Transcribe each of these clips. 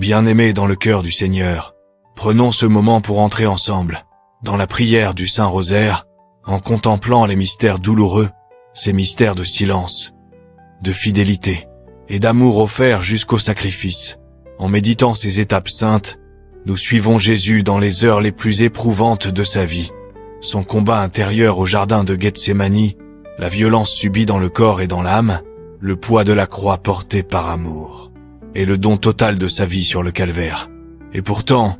Bien-aimés dans le cœur du Seigneur, prenons ce moment pour entrer ensemble dans la prière du Saint-Rosaire, en contemplant les mystères douloureux, ces mystères de silence, de fidélité et d'amour offerts jusqu'au sacrifice. En méditant ces étapes saintes, nous suivons Jésus dans les heures les plus éprouvantes de sa vie. Son combat intérieur au jardin de Gethsémani, la violence subie dans le corps et dans l'âme, le poids de la croix portée par amour, et le don total de sa vie sur le calvaire. Et pourtant,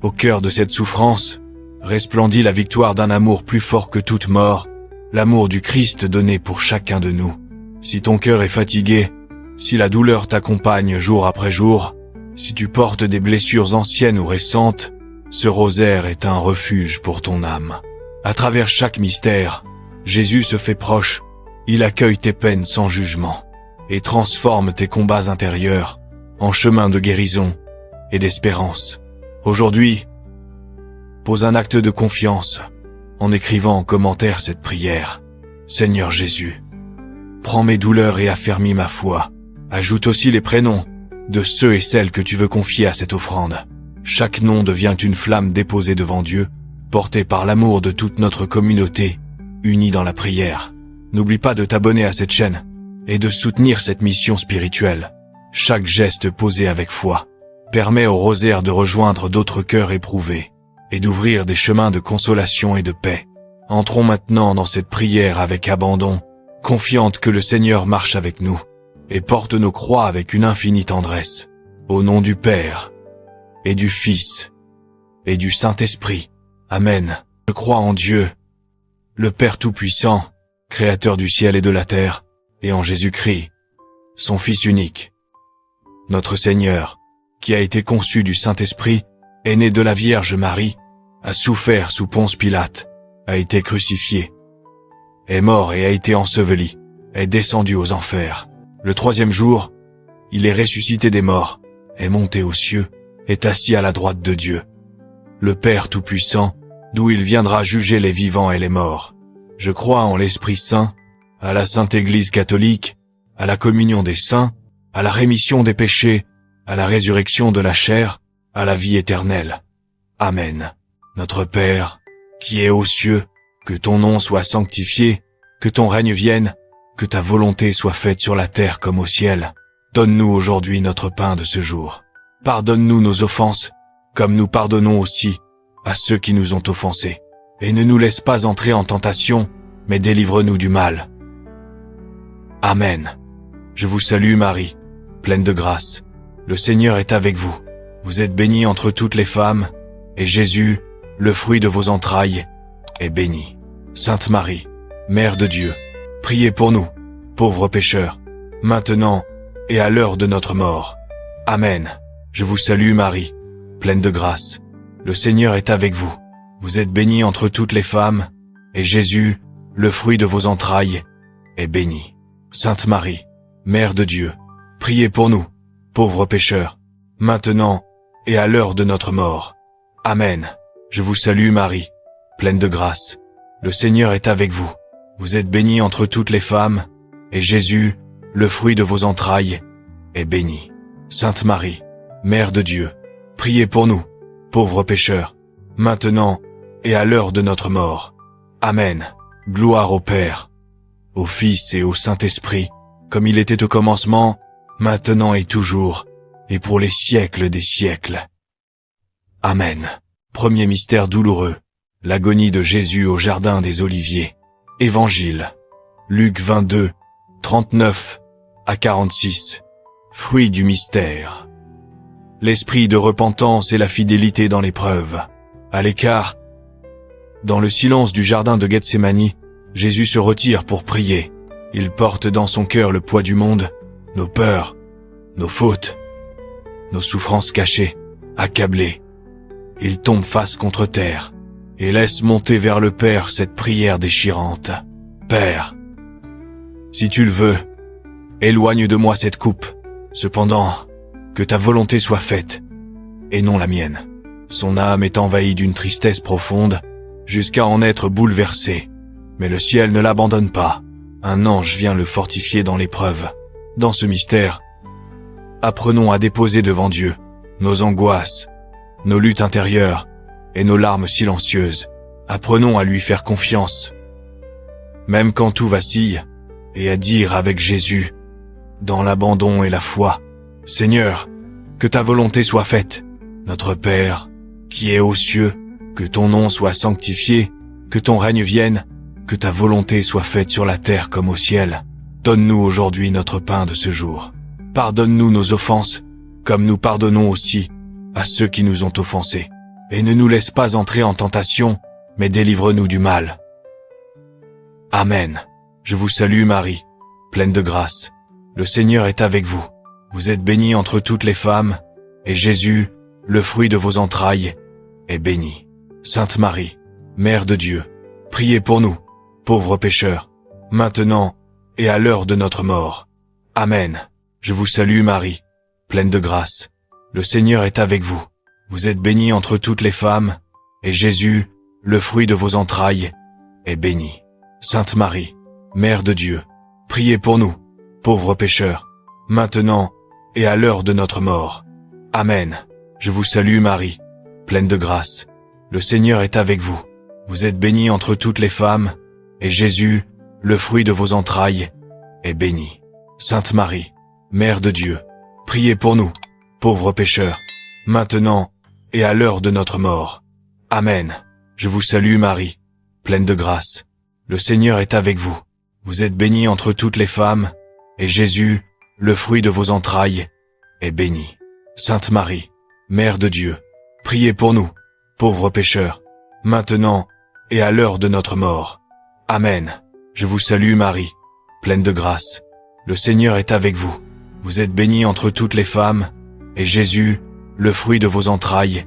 au cœur de cette souffrance, resplendit la victoire d'un amour plus fort que toute mort, l'amour du Christ donné pour chacun de nous. Si ton cœur est fatigué, si la douleur t'accompagne jour après jour, si tu portes des blessures anciennes ou récentes, ce rosaire est un refuge pour ton âme. À travers chaque mystère, Jésus se fait proche, il accueille tes peines sans jugement et transforme tes combats intérieurs en chemin de guérison et d'espérance. Aujourd'hui, pose un acte de confiance en écrivant en commentaire cette prière. Seigneur Jésus, prends mes douleurs et affermis ma foi. Ajoute aussi les prénoms de ceux et celles que tu veux confier à cette offrande. Chaque nom devient une flamme déposée devant Dieu, portée par l'amour de toute notre communauté, unie dans la prière. N'oublie pas de t'abonner à cette chaîne et de soutenir cette mission spirituelle. Chaque geste posé avec foi permet au rosaire de rejoindre d'autres cœurs éprouvés et d'ouvrir des chemins de consolation et de paix. Entrons maintenant dans cette prière avec abandon, confiante que le Seigneur marche avec nous et porte nos croix avec une infinie tendresse. Au nom du Père, et du Fils, et du Saint-Esprit. Amen. Je crois en Dieu, le Père Tout-Puissant, Créateur du ciel et de la terre, et en Jésus-Christ, son Fils unique, notre Seigneur, qui a été conçu du Saint-Esprit, est né de la Vierge Marie, a souffert sous Ponce Pilate, a été crucifié, est mort et a été enseveli, est descendu aux enfers. Le troisième jour, il est ressuscité des morts, est monté aux cieux, est assis à la droite de Dieu, le Père Tout-Puissant, d'où il viendra juger les vivants et les morts. Je crois en l'Esprit Saint, à la Sainte Église catholique, à la communion des saints, à la rémission des péchés, à la résurrection de la chair, à la vie éternelle. Amen. Notre Père, qui es aux cieux, que ton nom soit sanctifié, que ton règne vienne, que ta volonté soit faite sur la terre comme au ciel. Donne-nous aujourd'hui notre pain de ce jour. Pardonne-nous nos offenses, comme nous pardonnons aussi à ceux qui nous ont offensés. Et ne nous laisse pas entrer en tentation, mais délivre-nous du mal. Amen. Je vous salue Marie, pleine de grâce. Le Seigneur est avec vous. Vous êtes bénie entre toutes les femmes, et Jésus, le fruit de vos entrailles, est béni. Sainte Marie, Mère de Dieu, priez pour nous, pauvres pécheurs, maintenant et à l'heure de notre mort. Amen. Je vous salue Marie, pleine de grâce. Le Seigneur est avec vous. Vous êtes bénie entre toutes les femmes, et Jésus, le fruit de vos entrailles, est béni. Sainte Marie, Mère de Dieu, priez pour nous, pauvres pécheurs, maintenant et à l'heure de notre mort. Amen. Je vous salue Marie, pleine de grâce. Le Seigneur est avec vous. Vous êtes bénie entre toutes les femmes, et Jésus, le fruit de vos entrailles, est béni. Sainte Marie, Mère de Dieu, priez pour nous, pauvres pécheurs, maintenant et à l'heure de notre mort. Amen. Gloire au Père, au Fils et au Saint-Esprit, comme il était au commencement, maintenant et toujours, et pour les siècles des siècles. Amen. Premier mystère douloureux, l'agonie de Jésus au jardin des Oliviers. Évangile, Luc 22, 39 à 46. Fruit du mystère. L'esprit de repentance et la fidélité dans l'épreuve. À l'écart, dans le silence du jardin de Gethsémani, Jésus se retire pour prier. Il porte dans son cœur le poids du monde, nos peurs, nos fautes, nos souffrances cachées, accablé. Il tombe face contre terre et laisse monter vers le Père cette prière déchirante. Père, si tu le veux, éloigne de moi cette coupe. Cependant, que ta volonté soit faite, et non la mienne. Son âme est envahie d'une tristesse profonde, jusqu'à en être bouleversée. Mais le ciel ne l'abandonne pas. Un ange vient le fortifier dans l'épreuve. Dans ce mystère, apprenons à déposer devant Dieu nos angoisses, nos luttes intérieures et nos larmes silencieuses. Apprenons à lui faire confiance, même quand tout vacille, et à dire avec Jésus, dans l'abandon et la foi, « Seigneur, que ta volonté soit faite. Notre Père, qui es aux cieux, que ton nom soit sanctifié, que ton règne vienne, que ta volonté soit faite sur la terre comme au ciel. Donne-nous aujourd'hui notre pain de ce jour. Pardonne-nous nos offenses, comme nous pardonnons aussi à ceux qui nous ont offensés. Et ne nous laisse pas entrer en tentation, mais délivre-nous du mal. Amen. Je vous salue Marie, pleine de grâce. Le Seigneur est avec vous. Vous êtes bénie entre toutes les femmes, et Jésus, le fruit de vos entrailles, est béni. Sainte Marie, Mère de Dieu, priez pour nous, pauvres pécheurs, maintenant et à l'heure de notre mort. Amen. Je vous salue Marie, pleine de grâce. Le Seigneur est avec vous. Vous êtes bénie entre toutes les femmes, et Jésus, le fruit de vos entrailles, est béni. Sainte Marie, Mère de Dieu, priez pour nous, pauvres pécheurs, maintenant et à l'heure de notre mort. Amen. Je vous salue Marie, pleine de grâce. Le Seigneur est avec vous. Vous êtes bénie entre toutes les femmes, et Jésus, le fruit de vos entrailles, est béni. Sainte Marie, Mère de Dieu, priez pour nous, pauvres pécheurs, maintenant et à l'heure de notre mort. Amen. Je vous salue Marie, pleine de grâce. Le Seigneur est avec vous. Vous êtes bénie entre toutes les femmes, et Jésus, le fruit de vos entrailles, est béni. Sainte Marie, Mère de Dieu, priez pour nous, pauvres pécheurs, maintenant et à l'heure de notre mort. Amen. Je vous salue Marie, pleine de grâce. Le Seigneur est avec vous. Vous êtes bénie entre toutes les femmes, et Jésus, le fruit de vos entrailles,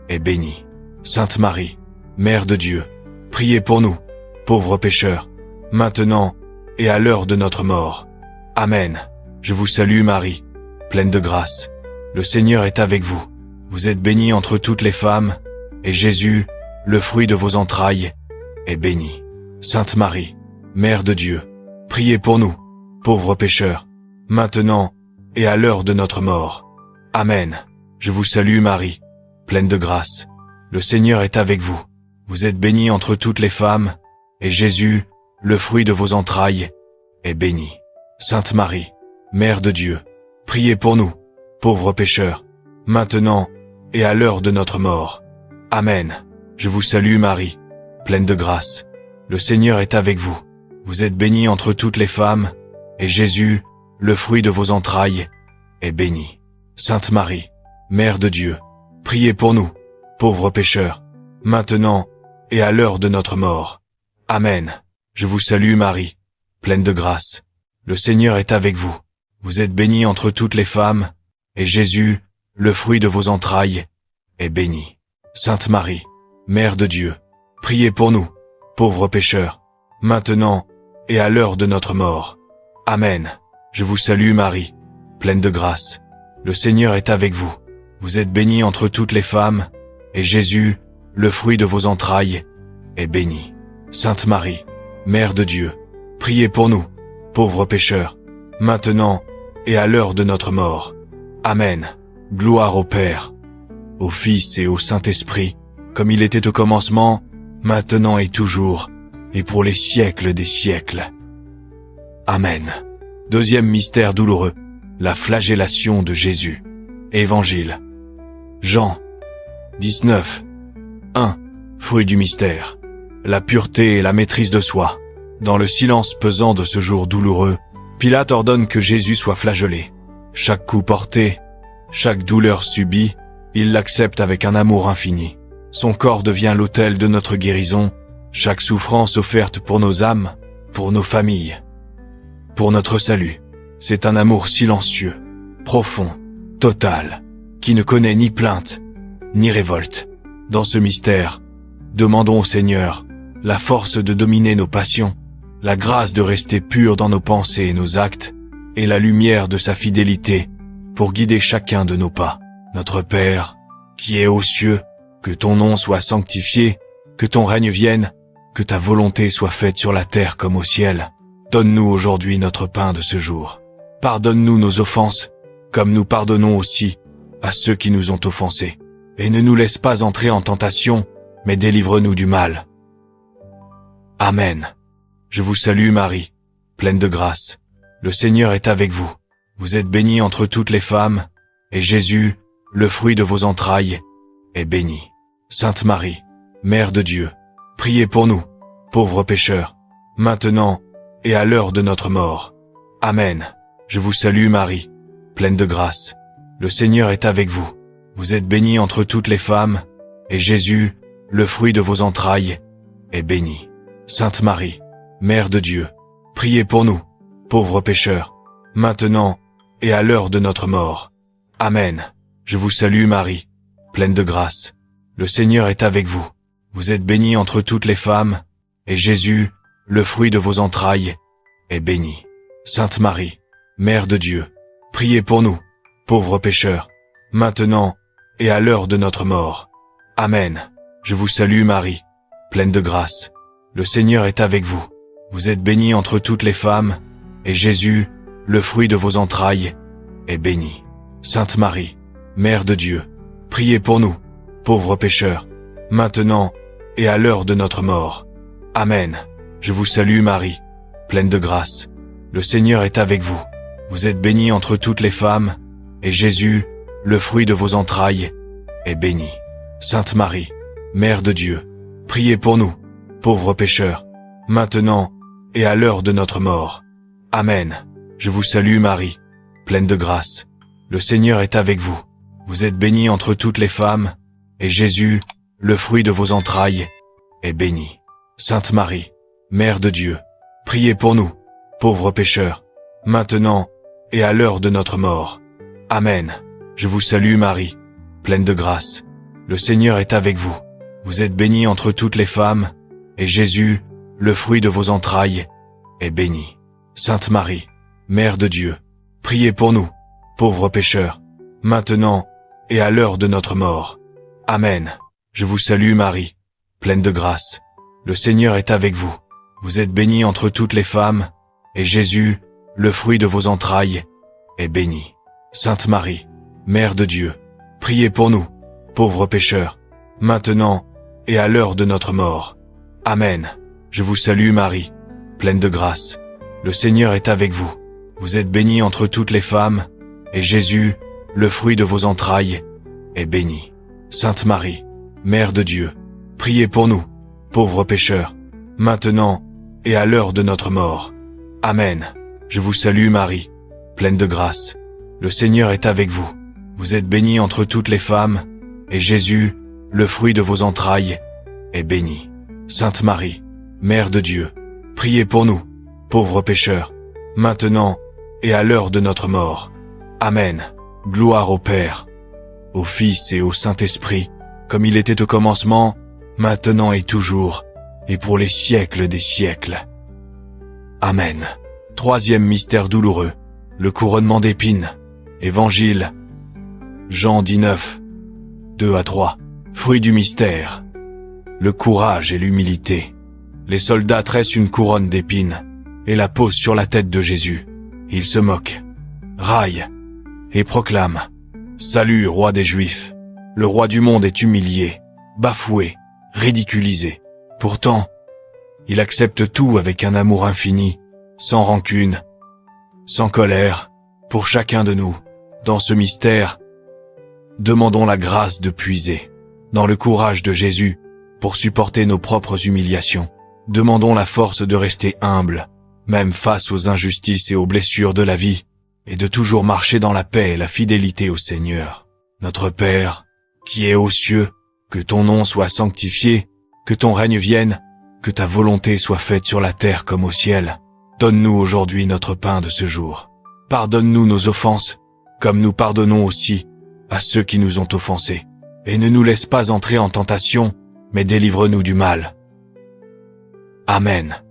est béni. Sainte Marie, Mère de Dieu, priez pour nous, pauvres pécheurs, maintenant et à l'heure de notre mort. Amen. Je vous salue Marie, pleine de grâce. Le Seigneur est avec vous. Vous êtes bénie entre toutes les femmes, et Jésus, le fruit de vos entrailles, est béni. Sainte Marie, Mère de Dieu, priez pour nous, pauvres pécheurs, maintenant et à l'heure de notre mort. Amen. Je vous salue Marie, pleine de grâce. Le Seigneur est avec vous. Vous êtes bénie entre toutes les femmes, et Jésus, le fruit de vos entrailles, est béni. Sainte Marie, Mère de Dieu, priez pour nous, pauvres pécheurs, maintenant et à l'heure de notre mort. Amen. Je vous salue Marie, pleine de grâce. Le Seigneur est avec vous. Vous êtes bénie entre toutes les femmes, et Jésus, le fruit de vos entrailles, est béni. Sainte Marie, Mère de Dieu, priez pour nous, pauvres pécheurs, maintenant et à l'heure de notre mort. Amen. Je vous salue Marie, pleine de grâce. Le Seigneur est avec vous. Vous êtes bénie entre toutes les femmes, et Jésus, le fruit de vos entrailles, est béni. Sainte Marie, Mère de Dieu, priez pour nous, pauvres pécheurs, maintenant et à l'heure de notre mort. Amen. Je vous salue Marie, pleine de grâce. Le Seigneur est avec vous. Vous êtes bénie entre toutes les femmes, et Jésus, le fruit de vos entrailles, est béni. Sainte Marie, Mère de Dieu, priez pour nous, pauvres pécheurs, maintenant et à l'heure de notre mort. Amen. Gloire au Père, au Fils et au Saint-Esprit, comme il était au commencement, maintenant et toujours, et pour les siècles des siècles. Amen. Deuxième mystère douloureux, la flagellation de Jésus. Évangile. Jean 19. 1. Fruit du mystère. La pureté et la maîtrise de soi. Dans le silence pesant de ce jour douloureux, Pilate ordonne que Jésus soit flagellé. Chaque coup porté, chaque douleur subie, il l'accepte avec un amour infini. Son corps devient l'autel de notre guérison, chaque souffrance offerte pour nos âmes, pour nos familles, pour notre salut. C'est un amour silencieux, profond, total, qui ne connaît ni plainte, ni révolte. Dans ce mystère, demandons au Seigneur la force de dominer nos passions, la grâce de rester purs dans nos pensées et nos actes, et la lumière de sa fidélité pour guider chacun de nos pas. Notre Père, qui es aux cieux, que ton nom soit sanctifié, que ton règne vienne, que ta volonté soit faite sur la terre comme au ciel. Donne-nous aujourd'hui notre pain de ce jour. Pardonne-nous nos offenses, comme nous pardonnons aussi à ceux qui nous ont offensés. Et ne nous laisse pas entrer en tentation, mais délivre-nous du mal. Amen. Je vous salue Marie, pleine de grâce. Le Seigneur est avec vous. Vous êtes bénie entre toutes les femmes, et Jésus, le fruit de vos entrailles, est béni. Sainte Marie, Mère de Dieu, priez pour nous, pauvres pécheurs, maintenant et à l'heure de notre mort. Amen. Je vous salue Marie, pleine de grâce. Le Seigneur est avec vous. Vous êtes bénie entre toutes les femmes, et Jésus, le fruit de vos entrailles, est béni. Sainte Marie, Mère de Dieu, priez pour nous, pauvres pécheurs, maintenant et à l'heure de notre mort. Amen. Je vous salue Marie, pleine de grâce. Le Seigneur est avec vous. Vous êtes bénie entre toutes les femmes, et Jésus, le fruit de vos entrailles, est béni. Sainte Marie, Mère de Dieu, priez pour nous, pauvres pécheurs, maintenant et à l'heure de notre mort. Amen. Je vous salue Marie, pleine de grâce. Le Seigneur est avec vous. Vous êtes bénie entre toutes les femmes, et Jésus, le fruit de vos entrailles, est béni. Sainte Marie, Mère de Dieu, priez pour nous, pauvres pécheurs, maintenant et à l'heure de notre mort. Amen. Je vous salue Marie, pleine de grâce. Le Seigneur est avec vous. Vous êtes bénie entre toutes les femmes, et Jésus, le fruit de vos entrailles, est béni. Sainte Marie, Mère de Dieu, priez pour nous, pauvres pécheurs, maintenant et à l'heure de notre mort. Amen. Je vous salue Marie, pleine de grâce. Le Seigneur est avec vous. Vous êtes bénie entre toutes les femmes, et Jésus, le fruit de vos entrailles, est béni. Sainte Marie, Mère de Dieu, priez pour nous, pauvres pécheurs, maintenant et à l'heure de notre mort. Amen. Je vous salue Marie, pleine de grâce. Le Seigneur est avec vous. Vous êtes bénie entre toutes les femmes, et Jésus, le fruit de vos entrailles, est béni. Sainte Marie, Mère de Dieu, priez pour nous, pauvres pécheurs, maintenant et à l'heure de notre mort. Amen. Je vous salue Marie, pleine de grâce. Le Seigneur est avec vous. Vous êtes bénie entre toutes les femmes, et Jésus, le fruit de vos entrailles, est béni. Sainte Marie, Mère de Dieu, priez pour nous, pauvres pécheurs, maintenant et à l'heure de notre mort. Amen. Je vous salue Marie, pleine de grâce. Le Seigneur est avec vous. Vous êtes bénie entre toutes les femmes, et Jésus, le fruit de vos entrailles, est béni. Sainte Marie, Mère de Dieu, priez pour nous, pauvres pécheurs, maintenant et à l'heure de notre mort. Amen. Je vous salue Marie, pleine de grâce. Le Seigneur est avec vous. Vous êtes bénie entre toutes les femmes, et Jésus, le fruit de vos entrailles, est béni. Sainte Marie, Mère de Dieu, priez pour nous, pauvres pécheurs, maintenant et à l'heure de notre mort. Amen. Gloire au Père, au Fils et au Saint-Esprit, comme il était au commencement, maintenant et toujours, et pour les siècles des siècles. Amen. Troisième mystère douloureux, le couronnement d'épines. Évangile, Jean 19, 2-3. Fruit du mystère, le courage et l'humilité. Les soldats tressent une couronne d'épines et la posent sur la tête de Jésus. Ils se moquent, raillent et proclament « Salut, roi des Juifs !» Le roi du monde est humilié, bafoué, ridiculisé. Pourtant, il accepte tout avec un amour infini, sans rancune, sans colère, pour chacun de nous. Dans ce mystère, demandons la grâce de puiser dans le courage de Jésus pour supporter nos propres humiliations. Demandons la force de rester humble, même face aux injustices et aux blessures de la vie, et de toujours marcher dans la paix et la fidélité au Seigneur. Notre Père, qui es aux cieux, que ton nom soit sanctifié, que ton règne vienne, que ta volonté soit faite sur la terre comme au ciel. Donne-nous aujourd'hui notre pain de ce jour. Pardonne-nous nos offenses, comme nous pardonnons aussi à ceux qui nous ont offensés. Et ne nous laisse pas entrer en tentation, mais délivre-nous du mal. Amen.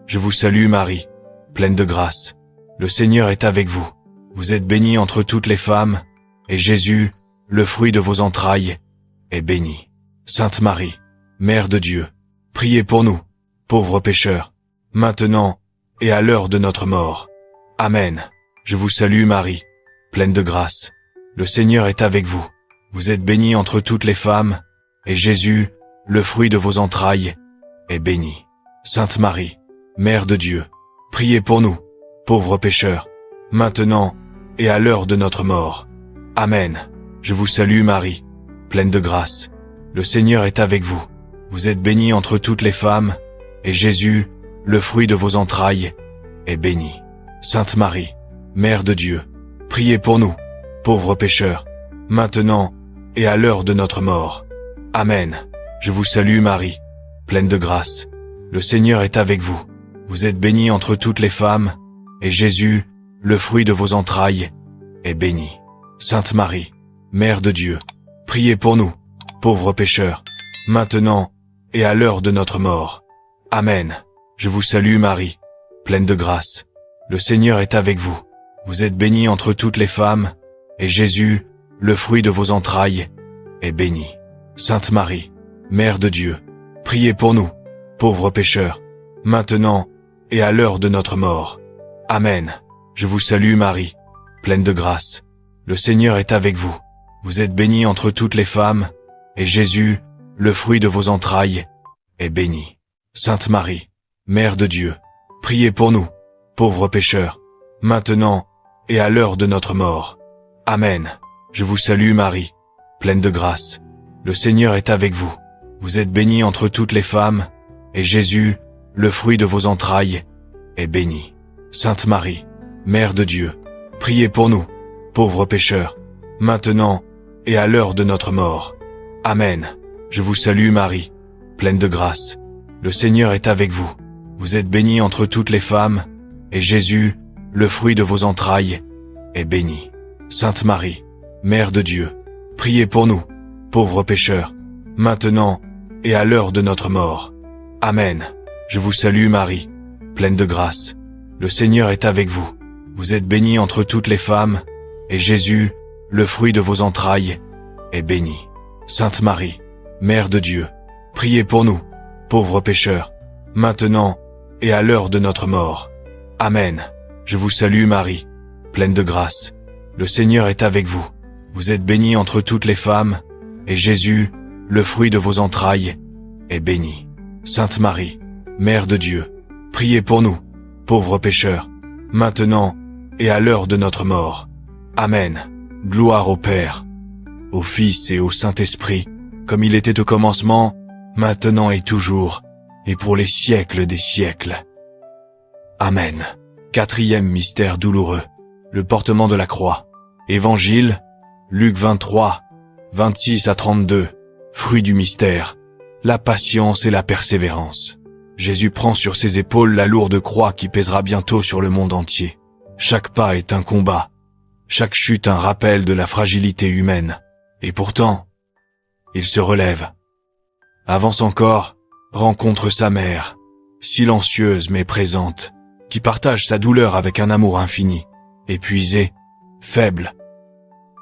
Je vous salue Marie, pleine de grâce. Le Seigneur est avec vous. Vous êtes bénie entre toutes les femmes, et Jésus, le fruit de vos entrailles, est béni. Sainte Marie, Mère de Dieu, priez pour nous, pauvres pécheurs, maintenant et à l'heure de notre mort. Amen. Je vous salue Marie, pleine de grâce. Le Seigneur est avec vous. Vous êtes bénie entre toutes les femmes, et Jésus, le fruit de vos entrailles, est béni. Sainte Marie, Mère de Dieu, priez pour nous, pauvres pécheurs, maintenant et à l'heure de notre mort. Amen. Je vous salue Marie, pleine de grâce. Le Seigneur est avec vous. Vous êtes bénie entre toutes les femmes, et Jésus, le fruit de vos entrailles, est béni. Sainte Marie, Mère de Dieu, priez pour nous, pauvres pécheurs, maintenant et à l'heure de notre mort. Amen. Je vous salue Marie, pleine de grâce. Le Seigneur est avec vous. Vous êtes bénie entre toutes les femmes, et Jésus, le fruit de vos entrailles, est béni. Sainte Marie, Mère de Dieu, priez pour nous, pauvres pécheurs, maintenant et à l'heure de notre mort. Amen. Je vous salue Marie, pleine de grâce. Le Seigneur est avec vous. Vous êtes bénie entre toutes les femmes, et Jésus, le fruit de vos entrailles, est béni. Sainte Marie, Mère de Dieu, priez pour nous, pauvres pécheurs, maintenant et à l'heure de notre mort. Amen. Je vous salue Marie, pleine de grâce. Le Seigneur est avec vous. Vous êtes bénie entre toutes les femmes, et Jésus, le fruit de vos entrailles, est béni. Sainte Marie, Mère de Dieu, priez pour nous, pauvres pécheurs, maintenant et à l'heure de notre mort. Amen. Je vous salue Marie, pleine de grâce. Le Seigneur est avec vous. Vous êtes bénie entre toutes les femmes, et Jésus, le fruit de vos entrailles, est béni. Sainte Marie, Mère de Dieu, priez pour nous, pauvres pécheurs, maintenant et à l'heure de notre mort. Amen. Je vous salue Marie, pleine de grâce. Le Seigneur est avec vous. Vous êtes bénie entre toutes les femmes, et Jésus, le fruit de vos entrailles, est béni. Sainte Marie, Mère de Dieu, priez pour nous, pauvres pécheurs, maintenant et à l'heure de notre mort. Amen. Je vous salue Marie, pleine de grâce. Le Seigneur est avec vous. Vous êtes bénie entre toutes les femmes, et Jésus, le fruit de vos entrailles, est béni. Sainte Marie, Mère de Dieu, priez pour nous, pauvres pécheurs, maintenant et à l'heure de notre mort. Amen. Je vous salue Marie, pleine de grâce. Le Seigneur est avec vous. Vous êtes bénie entre toutes les femmes, et Jésus, le fruit de vos entrailles, est béni. Sainte Marie, Mère de Dieu, priez pour nous, pauvres pécheurs, maintenant et à l'heure de notre mort. Amen. Gloire au Père, au Fils et au Saint-Esprit, comme il était au commencement, maintenant et toujours, et pour les siècles des siècles. Amen. Quatrième mystère douloureux, le portement de la croix. Évangile, Luc 23, 26 à 32. Fruit du mystère, la patience et la persévérance. Jésus prend sur ses épaules la lourde croix qui pèsera bientôt sur le monde entier. Chaque pas est un combat, chaque chute un rappel de la fragilité humaine. Et pourtant, il se relève. Avance encore, rencontre sa mère, silencieuse mais présente, qui partage sa douleur avec un amour infini, épuisé, faible.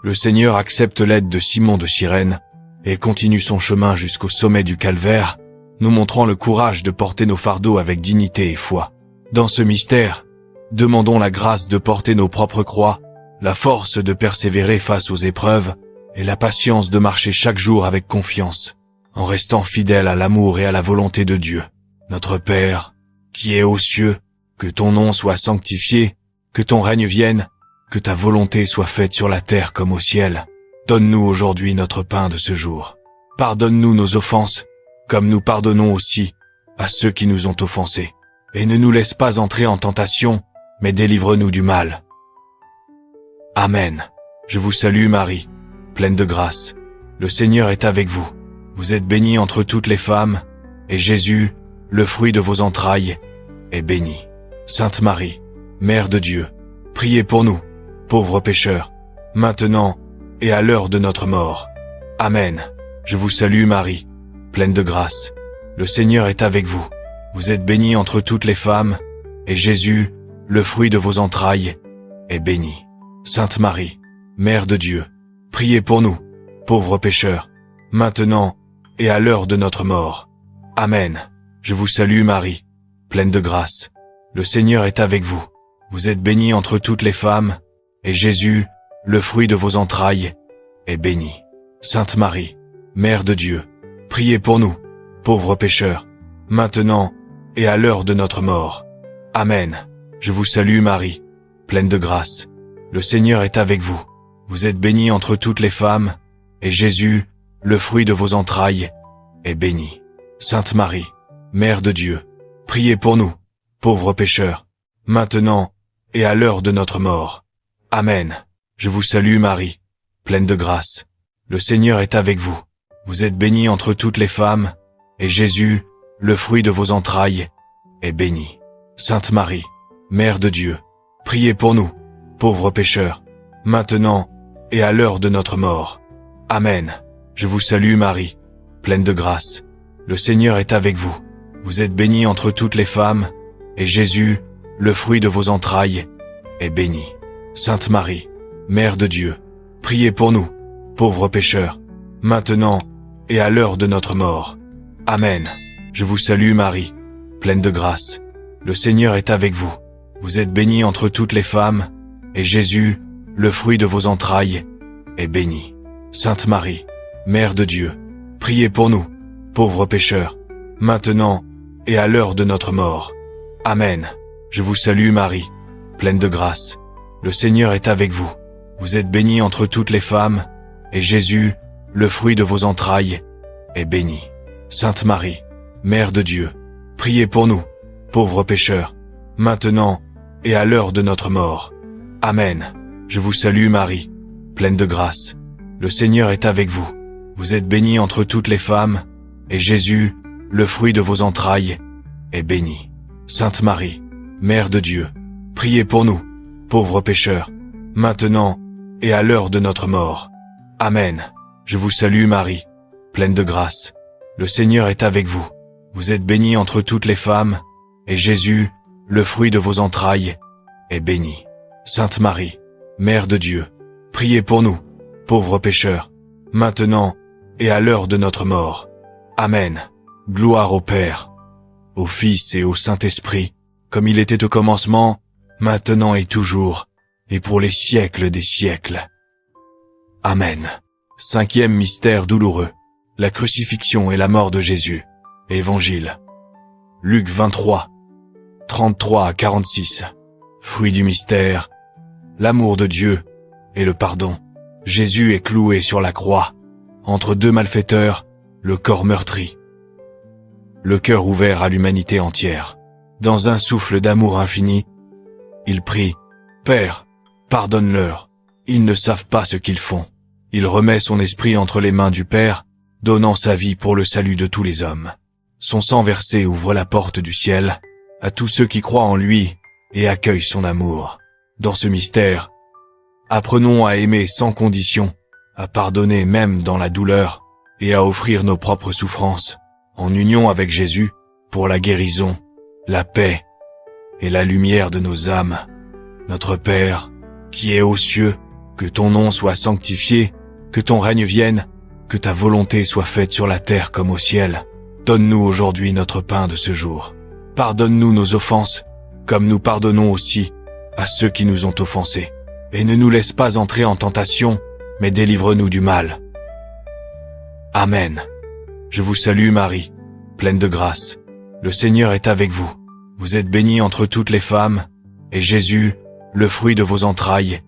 Le Seigneur accepte l'aide de Simon de Cyrène et continue son chemin jusqu'au sommet du calvaire, nous montrant le courage de porter nos fardeaux avec dignité et foi. Dans ce mystère, demandons la grâce de porter nos propres croix, la force de persévérer face aux épreuves et la patience de marcher chaque jour avec confiance, en restant fidèle à l'amour et à la volonté de Dieu. Notre Père, qui es aux cieux, que ton nom soit sanctifié, que ton règne vienne, que ta volonté soit faite sur la terre comme au ciel. Donne-nous aujourd'hui notre pain de ce jour. Pardonne-nous nos offenses, comme nous pardonnons aussi à ceux qui nous ont offensés. Et ne nous laisse pas entrer en tentation, mais délivre-nous du mal. Amen. Je vous salue Marie, pleine de grâce. Le Seigneur est avec vous. Vous êtes bénie entre toutes les femmes, et Jésus, le fruit de vos entrailles, est béni. Sainte Marie, Mère de Dieu, priez pour nous, pauvres pécheurs, maintenant et à l'heure de notre mort. Amen. Je vous salue Marie, pleine de grâce. Le Seigneur est avec vous. Vous êtes bénie entre toutes les femmes, et Jésus, le fruit de vos entrailles, est béni. Sainte Marie, Mère de Dieu, priez pour nous, pauvres pécheurs, maintenant et à l'heure de notre mort. Amen. Je vous salue Marie, pleine de grâce. Le Seigneur est avec vous. Vous êtes bénie entre toutes les femmes, et Jésus, le fruit de vos entrailles, est béni. Sainte Marie, Mère de Dieu, priez pour nous, pauvres pécheurs, maintenant et à l'heure de notre mort. Amen. Je vous salue Marie, pleine de grâce. Le Seigneur est avec vous. Vous êtes bénie entre toutes les femmes, et Jésus, le fruit de vos entrailles, est béni. Sainte Marie, Mère de Dieu, priez pour nous, pauvres pécheurs, maintenant et à l'heure de notre mort. Amen. Je vous salue Marie, pleine de grâce. Le Seigneur est avec vous. Vous êtes bénie entre toutes les femmes, et Jésus, le fruit de vos entrailles, est béni. Sainte Marie, Mère de Dieu, priez pour nous, pauvres pécheurs, maintenant et à l'heure de notre mort. Amen. Je vous salue Marie, pleine de grâce. Le Seigneur est avec vous. Vous êtes bénie entre toutes les femmes, et Jésus, le fruit de vos entrailles, est béni. Sainte Marie, Mère de Dieu, priez pour nous, pauvres pécheurs, maintenant et à l'heure de notre mort. Amen. Je vous salue Marie, pleine de grâce. Le Seigneur est avec vous. Vous êtes bénie entre toutes les femmes, et Jésus, le fruit de vos entrailles, est béni. Sainte Marie, Mère de Dieu, priez pour nous, pauvres pécheurs, maintenant et à l'heure de notre mort. Amen. Je vous salue Marie, pleine de grâce. Le Seigneur est avec vous. Vous êtes bénie entre toutes les femmes, et Jésus, le fruit de vos entrailles, est béni. Sainte Marie, Mère de Dieu, priez pour nous, pauvres pécheurs, maintenant et à l'heure de notre mort. Amen. Je vous salue Marie, pleine de grâce. Le Seigneur est avec vous. Vous êtes bénie entre toutes les femmes, et Jésus, le fruit de vos entrailles, est béni. Sainte Marie, Mère de Dieu, priez pour nous, pauvres pécheurs, maintenant et à l'heure de notre mort. Amen. Je vous salue Marie, pleine de grâce. Le Seigneur est avec vous. Vous êtes bénie entre toutes les femmes, et Jésus, le fruit de vos entrailles, est béni. Sainte Marie, Mère de Dieu, priez pour nous, pauvres pécheurs, maintenant et à l'heure de notre mort. Amen. Gloire au Père, au Fils et au Saint-Esprit, comme il était au commencement, maintenant et toujours, et pour les siècles des siècles. Amen. Cinquième mystère douloureux, la crucifixion et la mort de Jésus. Évangile. Luc 23, 33 à 46. Fruit du mystère, l'amour de Dieu et le pardon. Jésus est cloué sur la croix, entre deux malfaiteurs, le corps meurtri. Le cœur ouvert à l'humanité entière. Dans un souffle d'amour infini, il prie, « Père, pardonne-leur, ils ne savent pas ce qu'ils font. » Il remet son esprit entre les mains du Père, donnant sa vie pour le salut de tous les hommes. Son sang versé ouvre la porte du ciel à tous ceux qui croient en lui et accueillent son amour. Dans ce mystère, apprenons à aimer sans condition, à pardonner même dans la douleur et à offrir nos propres souffrances en union avec Jésus pour la guérison, la paix et la lumière de nos âmes. Notre Père, qui es aux cieux, que ton nom soit sanctifié, que ton règne vienne, que ta volonté soit faite sur la terre comme au ciel. Donne-nous aujourd'hui notre pain de ce jour. Pardonne-nous nos offenses, comme nous pardonnons aussi à ceux qui nous ont offensés. Et ne nous laisse pas entrer en tentation, mais délivre-nous du mal. Amen. Je vous salue Marie, pleine de grâce. Le Seigneur est avec vous. Vous êtes bénie entre toutes les femmes, et Jésus, le fruit de vos entrailles,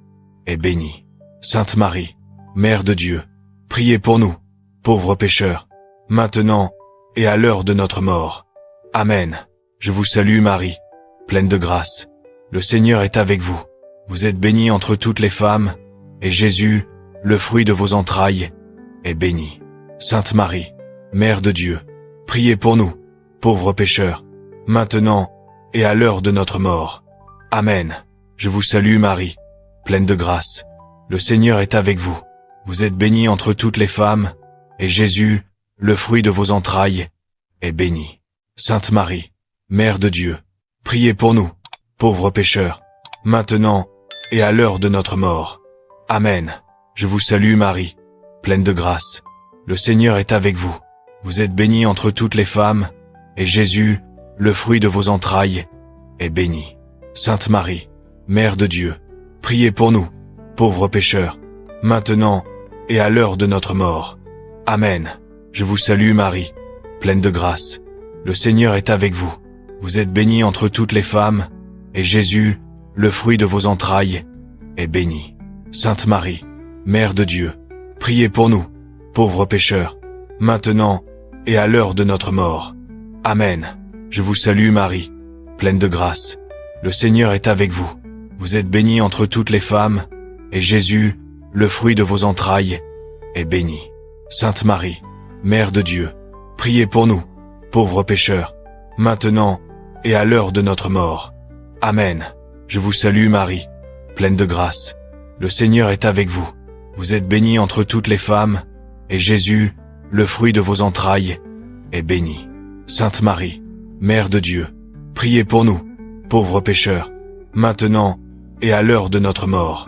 est béni. Sainte Marie, Mère de Dieu, priez pour nous, pauvres pécheurs, maintenant et à l'heure de notre mort. Amen. Je vous salue Marie, pleine de grâce. Le Seigneur est avec vous. Vous êtes bénie entre toutes les femmes, et Jésus, le fruit de vos entrailles, est béni. Sainte Marie, Mère de Dieu, priez pour nous, pauvres pécheurs, maintenant et à l'heure de notre mort. Amen. Je vous salue Marie, pleine de grâce. Le Seigneur est avec vous. Vous êtes bénie entre toutes les femmes, et Jésus, le fruit de vos entrailles, est béni. Sainte Marie, Mère de Dieu, priez pour nous, pauvres pécheurs, maintenant et à l'heure de notre mort. Amen. Je vous salue Marie, pleine de grâce. Le Seigneur est avec vous. Vous êtes bénie entre toutes les femmes, et Jésus, le fruit de vos entrailles, est béni. Sainte Marie, Mère de Dieu, priez pour nous, pauvres pécheurs, maintenant et à l'heure de notre mort. Amen. Je vous salue Marie, pleine de grâce. Le Seigneur est avec vous. Vous êtes bénie entre toutes les femmes, et Jésus, le fruit de vos entrailles, est béni. Sainte Marie, Mère de Dieu, priez pour nous, pauvres pécheurs, maintenant et à l'heure de notre mort. Amen. Je vous salue Marie, pleine de grâce. Le Seigneur est avec vous. Vous êtes bénie entre toutes les femmes, et Jésus, le fruit de vos entrailles, est béni. Sainte Marie, Mère de Dieu, priez pour nous, pauvres pécheurs, maintenant et à l'heure de notre mort. Amen. Je vous salue Marie, pleine de grâce. Le Seigneur est avec vous. Vous êtes bénie entre toutes les femmes, et Jésus, le fruit de vos entrailles, est béni. Sainte Marie, Mère de Dieu, priez pour nous, pauvres pécheurs, maintenant et à l'heure de notre mort.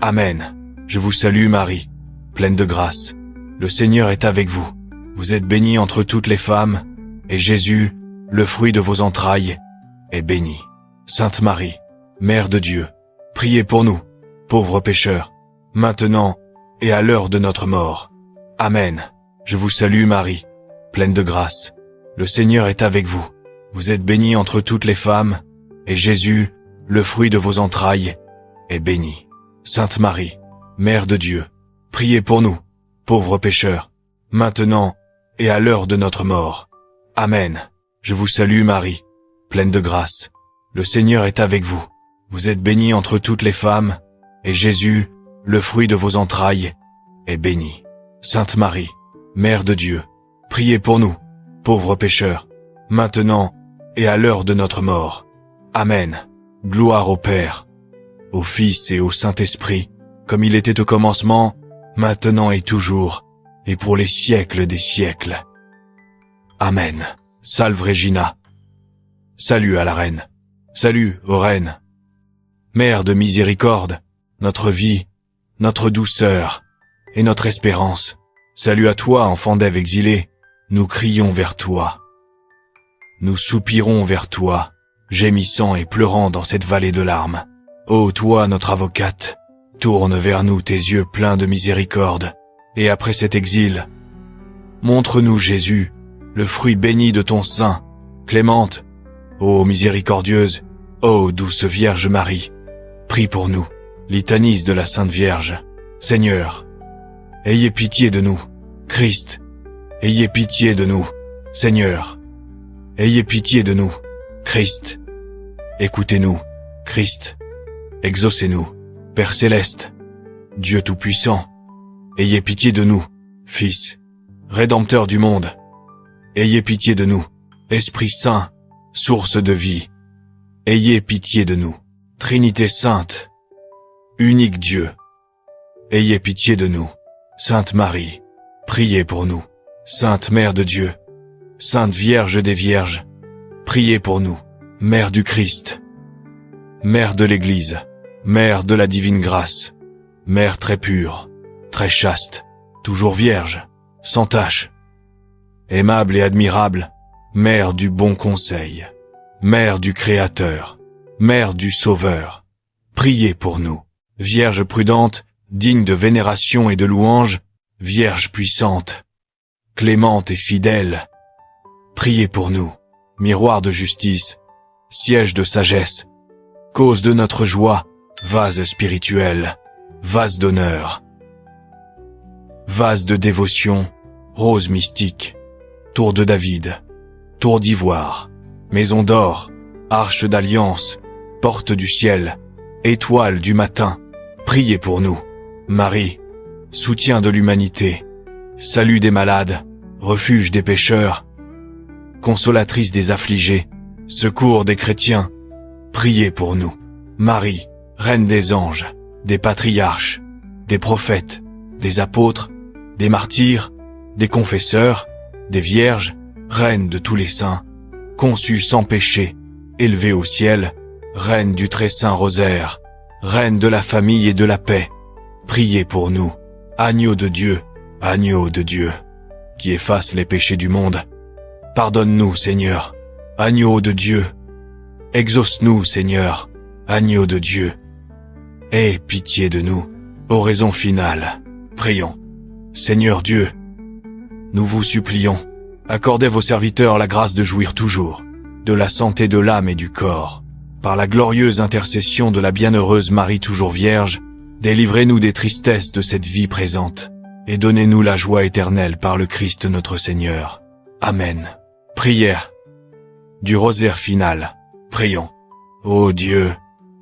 Amen. Je vous salue Marie, pleine de grâce. Le Seigneur est avec vous. Vous êtes bénie entre toutes les femmes, et Jésus, le fruit de vos entrailles, est béni. Sainte Marie, Mère de Dieu, priez pour nous, pauvres pécheurs, maintenant et à l'heure de notre mort. Amen. Je vous salue Marie, pleine de grâce. Le Seigneur est avec vous. Vous êtes bénie entre toutes les femmes, et Jésus, le fruit de vos entrailles, est béni. Sainte Marie, Mère de Dieu, priez pour nous, pauvres pécheurs, maintenant et à l'heure de notre mort. Amen. Je vous salue Marie, pleine de grâce. Le Seigneur est avec vous. Vous êtes bénie entre toutes les femmes, et Jésus, le fruit de vos entrailles, est béni. Sainte Marie, Mère de Dieu, priez pour nous, pauvres pécheurs, maintenant et à l'heure de notre mort. Amen. Gloire au Père, au Fils et au Saint-Esprit, comme il était au commencement, maintenant et toujours, et pour les siècles des siècles. Amen. Salve Regina. Salut à la Reine. Salut aux reines. Mère de miséricorde, notre vie, notre douceur et notre espérance. Salut à toi, enfant d'Ève exilé, nous crions vers toi. Nous soupirons vers toi, gémissant et pleurant dans cette vallée de larmes. Ô toi, notre avocate, tourne vers nous tes yeux pleins de miséricorde, et après cet exil, montre-nous Jésus, le fruit béni de ton sein, clémente, ô miséricordieuse, ô douce Vierge Marie, prie pour nous, litanies de la Sainte Vierge. Seigneur, ayez pitié de nous. Christ, ayez pitié de nous. Seigneur, ayez pitié de nous. Christ, écoutez-nous. Christ, exaucez-nous. Père céleste, Dieu tout-puissant, ayez pitié de nous. Fils, Rédempteur du monde, ayez pitié de nous. Esprit Saint, source de vie, ayez pitié de nous. Trinité sainte, unique Dieu, ayez pitié de nous. Sainte Marie, priez pour nous. Sainte Mère de Dieu, Sainte Vierge des Vierges, priez pour nous. Mère du Christ, Mère de l'Église, Mère de la divine grâce, Mère très pure, très chaste, toujours vierge, sans tache, aimable et admirable, Mère du bon conseil, Mère du Créateur, Mère du Sauveur, priez pour nous. Vierge prudente, digne de vénération et de louange, Vierge puissante, clémente et fidèle, priez pour nous. Miroir de justice, siège de sagesse, cause de notre joie, vase spirituel, vase d'honneur, vase de dévotion, rose mystique, tour de David, tour d'ivoire, maison d'or, arche d'alliance, porte du ciel, étoile du matin, priez pour nous. Marie, soutien de l'humanité, salut des malades, refuge des pécheurs, consolatrice des affligés, secours des chrétiens, priez pour nous. Marie, reine des anges, des patriarches, des prophètes, des apôtres, des martyrs, des confesseurs, des vierges, reine de tous les saints, conçue sans péché, élevée au ciel, reine du très saint rosaire, reine de la famille et de la paix, priez pour nous. Agneau de Dieu, qui efface les péchés du monde, pardonne-nous, Seigneur. Agneau de Dieu, exauce-nous, Seigneur. Agneau de Dieu, aie pitié de nous. Oraison finale. Prions. Seigneur Dieu, nous vous supplions, accordez vos serviteurs la grâce de jouir toujours de la santé de l'âme et du corps. Par la glorieuse intercession de la bienheureuse Marie toujours vierge, délivrez-nous des tristesses de cette vie présente, et donnez-nous la joie éternelle par le Christ notre Seigneur. Amen. Prière du rosaire final. Prions. Ô Dieu,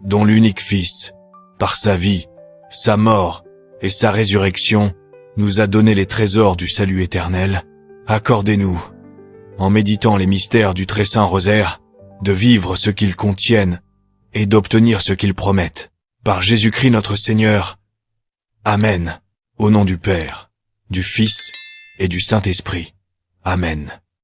dont l'unique Fils, par sa vie, sa mort et sa résurrection, nous a donné les trésors du salut éternel, accordez-nous, en méditant les mystères du très saint rosaire, de vivre ce qu'ils contiennent et d'obtenir ce qu'ils promettent. Par Jésus-Christ notre Seigneur. Amen. Au nom du Père, du Fils et du Saint-Esprit. Amen.